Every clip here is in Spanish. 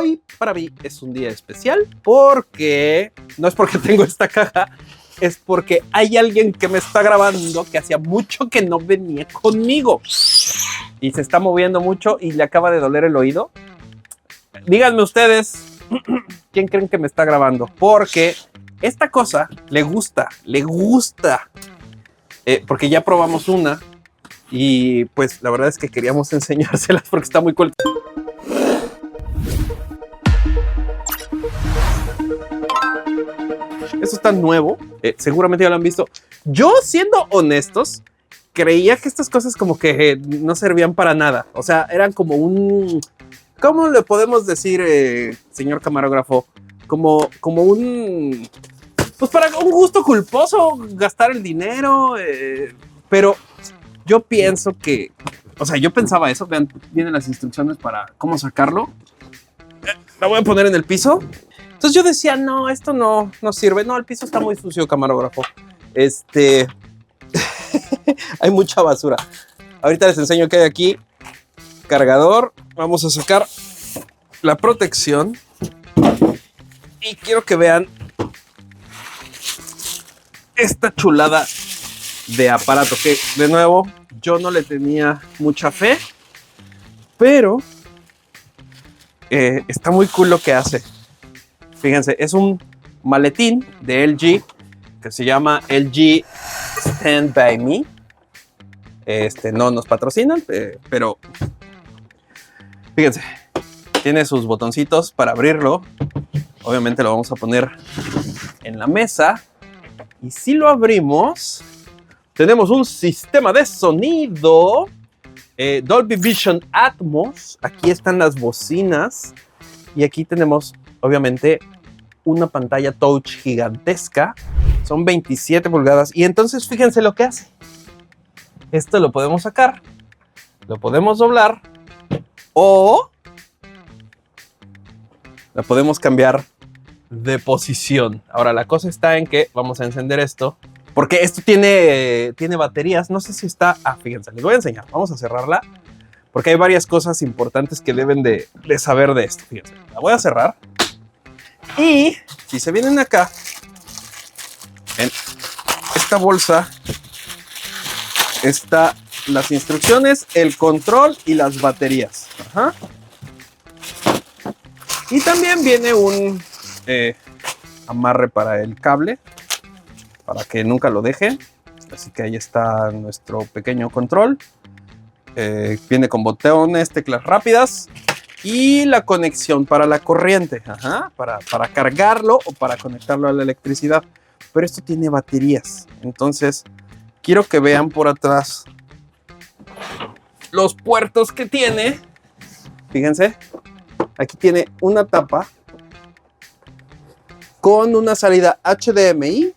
Hoy para mí es un día especial porque no es porque tengo esta caja, es porque hay alguien que me está grabando que hacía mucho que no venía conmigo y se está moviendo mucho y le acaba de doler el oído. Díganme ustedes, ¿quién creen que me está grabando? Porque esta cosa le gusta, porque ya probamos una y pues la verdad es que queríamos enseñárselas porque está muy cool. Esto está nuevo, seguramente ya lo han visto. Yo, siendo honestos, creía que estas cosas como que no servían para nada. O sea, eran como un... ¿Cómo le podemos decir, señor camarógrafo? Como un... Pues para un gusto culposo, gastar el dinero. Pero yo pienso que... O sea, yo pensaba eso. Vean, vienen las instrucciones para cómo sacarlo. La voy a poner en el piso. Entonces yo decía, no, esto no sirve. No, el piso está muy sucio, camarógrafo. Hay mucha basura. Ahorita les enseño qué hay aquí. Cargador. Vamos a sacar la protección. Y quiero que vean esta chulada de aparato. Que, de nuevo, yo no le tenía mucha fe. Pero está muy cool lo que hace. Fíjense, es un maletín de LG que se llama LG Stand By Me. No nos patrocinan, pero fíjense, tiene sus botoncitos para abrirlo. Obviamente lo vamos a poner en la mesa. Y si lo abrimos, tenemos un sistema de sonido Dolby Vision Atmos. Aquí están las bocinas. Y aquí tenemos, obviamente, una pantalla touch gigantesca. Son 27 pulgadas. Y entonces fíjense lo que hace. Esto lo podemos sacar. Lo podemos doblar. O la podemos cambiar de posición. Ahora la cosa está en que vamos a encender esto. Porque esto tiene baterías. No sé si está... fíjense, les voy a enseñar. Vamos a cerrarla. Porque hay varias cosas importantes que deben de saber de esto. Fíjense, la voy a cerrar. Y si se vienen acá, en esta bolsa están las instrucciones, el control y las baterías. Ajá. Y también viene un amarre para el cable, para que nunca lo dejen. Así que ahí está nuestro pequeño control. Viene con botones, teclas rápidas. Y la conexión para la corriente, para cargarlo o para conectarlo a la electricidad. Pero esto tiene baterías. Entonces, quiero que vean por atrás los puertos que tiene. Fíjense, aquí tiene una tapa con una salida HDMI,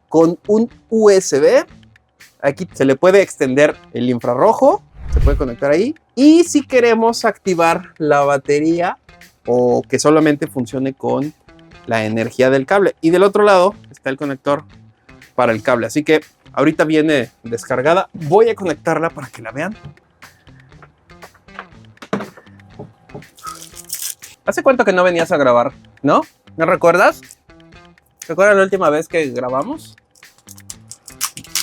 con un USB. Aquí se le puede extender el infrarrojo. Se puede conectar ahí. Y si queremos activar la batería o que solamente funcione con la energía del cable. Y del otro lado está el conector para el cable. Así que ahorita viene descargada. Voy a conectarla para que la vean. ¿Hace cuánto que no venías a grabar? ¿No? ¿No recuerdas? ¿Recuerdas la última vez que grabamos?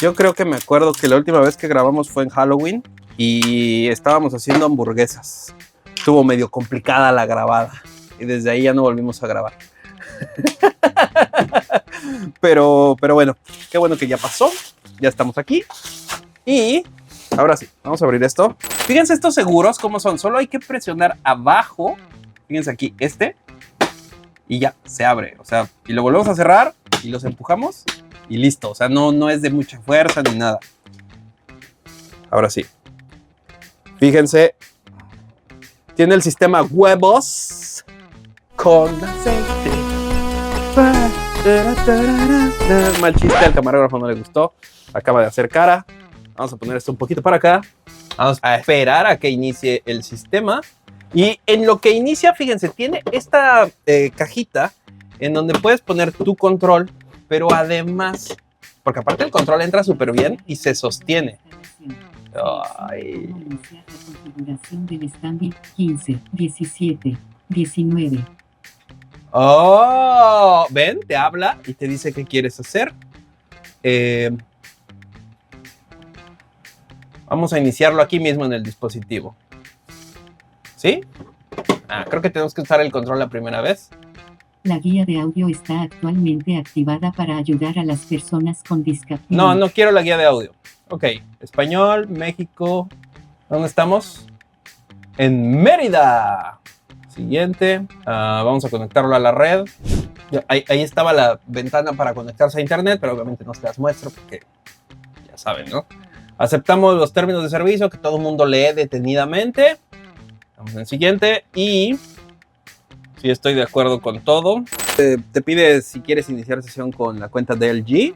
Yo creo que me acuerdo que la última vez que grabamos fue en Halloween. Y estábamos haciendo hamburguesas. Estuvo medio complicada la grabada. Y desde ahí ya no volvimos a grabar. Pero bueno, qué bueno que ya pasó. Ya estamos aquí. Y ahora sí, vamos a abrir esto. Fíjense estos seguros cómo son. Solo hay que presionar abajo. Fíjense aquí, y ya, se abre. O sea, y lo volvemos a cerrar y los empujamos y listo. O sea, no es de mucha fuerza ni nada. Ahora sí. Fíjense, tiene el sistema huevos con aceite. Mal chiste, al camarógrafo no le gustó. Acaba de hacer cara. Vamos a poner esto un poquito para acá. Vamos a esperar a que inicie el sistema. Y en lo que inicia, fíjense, tiene esta cajita en donde puedes poner tu control, pero además, porque aparte el control entra súper bien y se sostiene. Ay. Configuración del stand 15, 17. 19. Oh, ven, te habla y te dice qué quieres hacer. Vamos a iniciarlo aquí mismo en el dispositivo. ¿Sí? Creo que tenemos que usar el control la primera vez. La guía de audio está actualmente activada para ayudar a las personas con discapacidad. No quiero la guía de audio. Ok, español, México. ¿Dónde estamos? En Mérida. Siguiente. Vamos a conectarlo a la red. Ahí estaba la ventana para conectarse a internet, pero obviamente no se las muestro porque ya saben, ¿no? Aceptamos los términos de servicio que todo el mundo lee detenidamente. Vamos en el siguiente y sí estoy de acuerdo con todo. Te pide si quieres iniciar sesión con la cuenta de LG.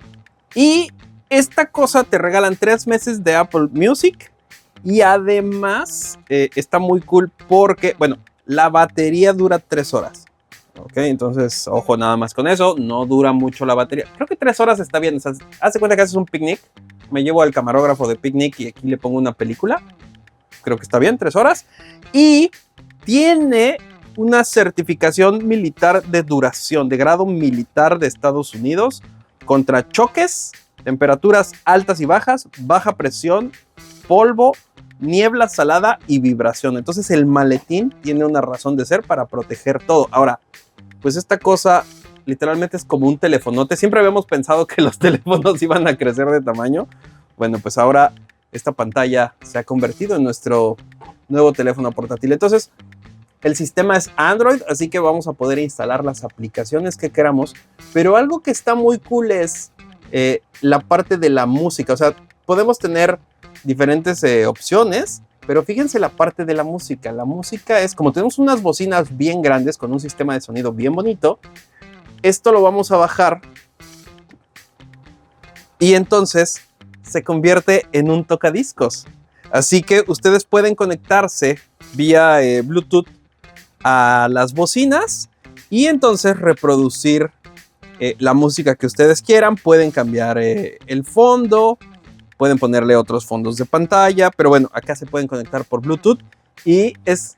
Y esta cosa te regalan 3 meses de Apple Music. Y además está muy cool porque, bueno, la batería dura 3 horas. Ok, entonces, ojo nada más con eso. No dura mucho la batería. Creo que 3 horas está bien. O sea, haz de cuenta que haces un picnic. Me llevo al camarógrafo de picnic y aquí le pongo una película. Creo que está bien, 3 horas. Y tiene una certificación militar de duración, de grado militar de Estados Unidos, contra choques, temperaturas altas y bajas, baja presión, polvo, niebla salada y vibración. Entonces el maletín tiene una razón de ser para proteger todo. Ahora, pues esta cosa literalmente es como un telefonote. Siempre habíamos pensado que los teléfonos iban a crecer de tamaño. Bueno, pues ahora esta pantalla se ha convertido en nuestro nuevo teléfono portátil. Entonces, el sistema es Android, así que vamos a poder instalar las aplicaciones que queramos. Pero algo que está muy cool es la parte de la música. O sea, podemos tener diferentes opciones, pero fíjense la parte de la música. La música es, como tenemos unas bocinas bien grandes con un sistema de sonido bien bonito, esto lo vamos a bajar y entonces se convierte en un tocadiscos. Así que ustedes pueden conectarse vía Bluetooth a las bocinas y entonces reproducir la música que ustedes quieran. Pueden cambiar el fondo, pueden ponerle otros fondos de pantalla, pero bueno, acá se pueden conectar por Bluetooth y es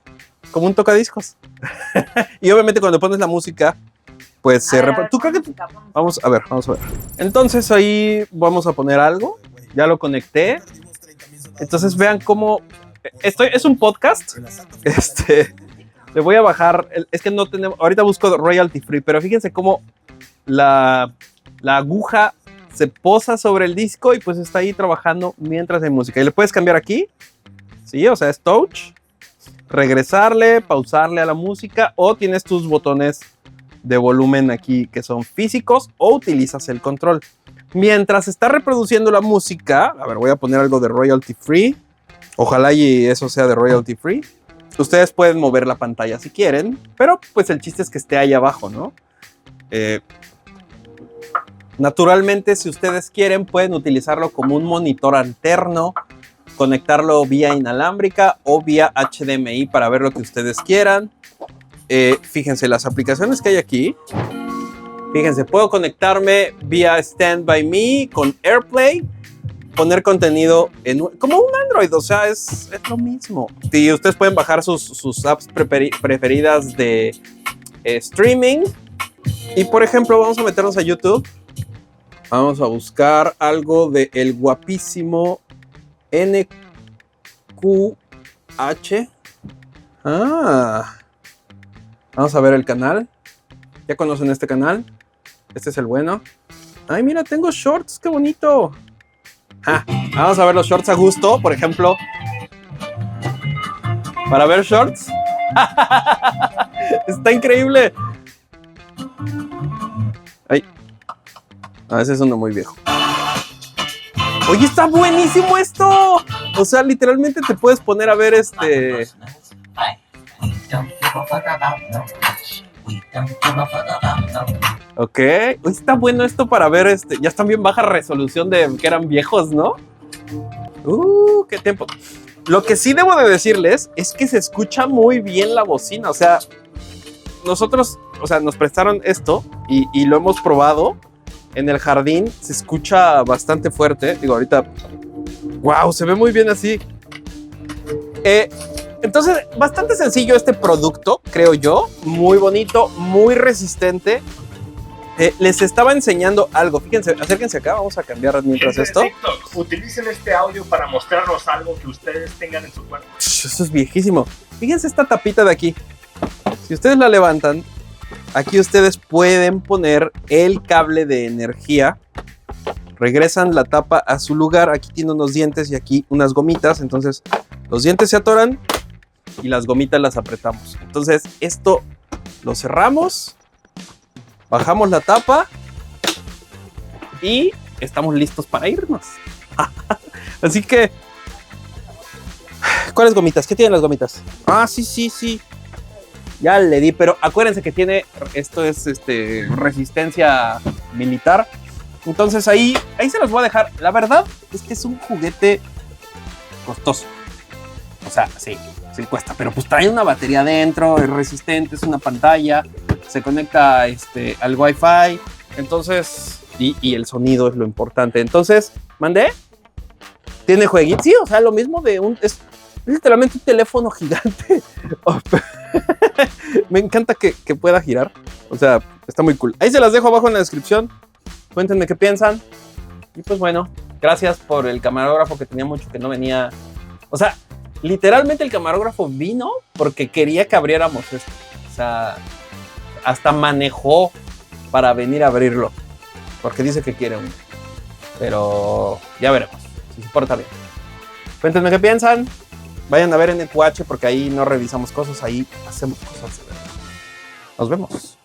como un tocadiscos. Y obviamente cuando pones la música, pues se reproduce. ¿Tú crees que vamos a ver? Entonces ahí vamos a poner algo. Ya lo conecté. Entonces vean cómo es un podcast. Le voy a bajar. Es que no tenemos. Ahorita busco royalty free, pero fíjense cómo la aguja se posa sobre el disco y pues está ahí trabajando mientras hay música. Y le puedes cambiar aquí. Sí, o sea, es touch. Regresarle, pausarle a la música, o tienes tus botones de volumen aquí que son físicos, o utilizas el control. Mientras está reproduciendo la música, a ver, voy a poner algo de royalty free. Ojalá y eso sea de royalty free. Ustedes pueden mover la pantalla si quieren, pero pues el chiste es que esté ahí abajo, ¿no? Naturalmente, si ustedes quieren, pueden utilizarlo como un monitor alterno, conectarlo vía inalámbrica o vía HDMI para ver lo que ustedes quieran. Fíjense las aplicaciones que hay aquí. Fíjense, puedo conectarme vía Stand By Me con AirPlay, poner contenido como un Android, o sea, es lo mismo. Y ustedes pueden bajar sus apps preferidas de streaming. Y por ejemplo, vamos a meternos a YouTube. Vamos a buscar algo de el guapísimo NQH. Vamos a ver el canal. ¿Ya conocen este canal? Este es el bueno. Ay, mira, tengo shorts, qué bonito. Vamos a ver los shorts a gusto, por ejemplo. Para ver shorts. Está increíble. Ay. Ese es uno muy viejo. Oye, está buenísimo esto. O sea, literalmente te puedes poner a ver Ok. Oye, está bueno esto para ver Ya están bien baja resolución de que eran viejos, ¿no? Qué tiempo. Lo que sí debo de decirles es que se escucha muy bien la bocina. O sea, nosotros, nos prestaron esto y lo hemos probado en el jardín. Se escucha bastante fuerte. Digo, ahorita, wow, se ve muy bien así. Entonces, bastante sencillo este producto, creo yo. Muy bonito, muy resistente. Les estaba enseñando algo. Fíjense, acérquense acá, vamos a cambiar mientras esto. TikTok, utilicen este audio para mostrarnos algo que ustedes tengan en su cuerpo. Eso es viejísimo. Fíjense esta tapita de aquí. Si ustedes la levantan, aquí ustedes pueden poner el cable de energía. Regresan la tapa a su lugar. Aquí tiene unos dientes y aquí unas gomitas. Entonces, los dientes se atoran y las gomitas las apretamos. Entonces, esto lo cerramos. Bajamos la tapa y estamos listos para irnos. Así que, ¿cuáles gomitas? ¿Qué tienen las gomitas? Ah, sí. Ya le di, pero acuérdense que tiene, esto es resistencia militar. Entonces ahí se los voy a dejar. La verdad es que es un juguete costoso. O sea, sí cuesta, pero pues trae una batería adentro, es resistente, es una pantalla, se conecta al Wi-Fi, entonces, y el sonido es lo importante. Entonces, ¿mandé? Tiene jueguitos, sí, o sea, lo mismo es literalmente un teléfono gigante. Me encanta que pueda girar, o sea, está muy cool. Ahí se las dejo abajo en la descripción, cuéntenme qué piensan, y pues bueno, gracias por el camarógrafo que tenía mucho que no venía, o sea, literalmente el camarógrafo vino porque quería que abriéramos esto. O sea, hasta manejó para venir a abrirlo. Porque dice que quiere uno. Pero ya veremos si se porta bien. Cuéntenme qué piensan. Vayan a ver en el QH porque ahí no revisamos cosas, ahí hacemos cosas de verdad. Nos vemos.